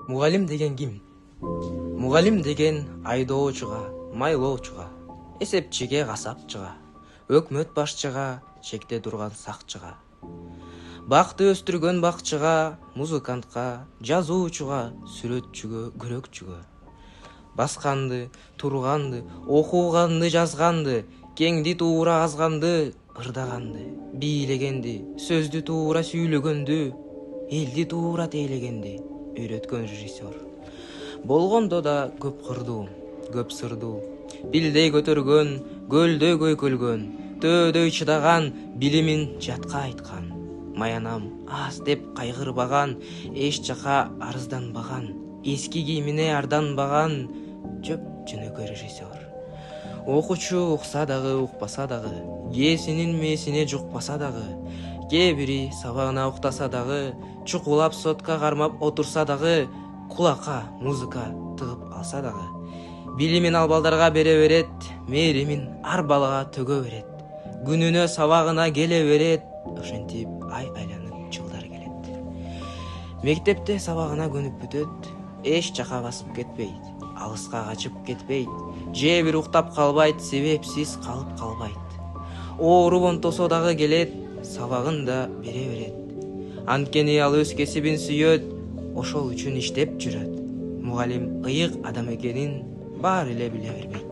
Мугалим деген ким? Мугалим деген айдоочуга, майлоочуга, эсепчиге, касапчыга, өкмөт башчыга, чекте турган сакчыга, бакты өстүргөн бакчыга, музыкантка, жазуучуга, сүрөтчүгө, көрөкчүгө, басканды, турганды, окуганды, жазганды, кеңди туура азганды, ырдаганды, бийлегенди, сөздү туура сүйлөгөндү, элди туура тейлегенди үйрөткөн режиссер. Болгондо да көп кырдуу, көп сырдуу, билдей көтөргөн, көлдөй көйкөлгөн, төөдөй чыдаган, билимин жатка айткан, маянам аз деп кайгырбаган, эч жака арызданбаган, эски кийимине арданбаган жөп жөнөкөй режиссер. Окуучу укса дагы, укпаса дагы, ээсинин мээсине жукпаса дагы, кээ бири сабагына уктаса дагы, чукулап сотка кармап отурса дагы, кулакка музыка тыгып алса дагы, билимин ал балдарга бере берет, мээримин ар балага төгө берет, күнүнө сабагына келе берет, ошентип ай айланып жылдар келет. Мектепте сабагына көнүп бүтөт, эч жака басып кетпейт, алыска качып кетпейт, же бир уктап калбайт, себепсиз калып калбайт. Ооруп онтосо дагы келет, сабагын да бере берет. Анткени ал өз кесибин сүйөт, ошол үчүн иштеп жүрөт. Мугалим ыйык адам экенин баары эле биле бербейт.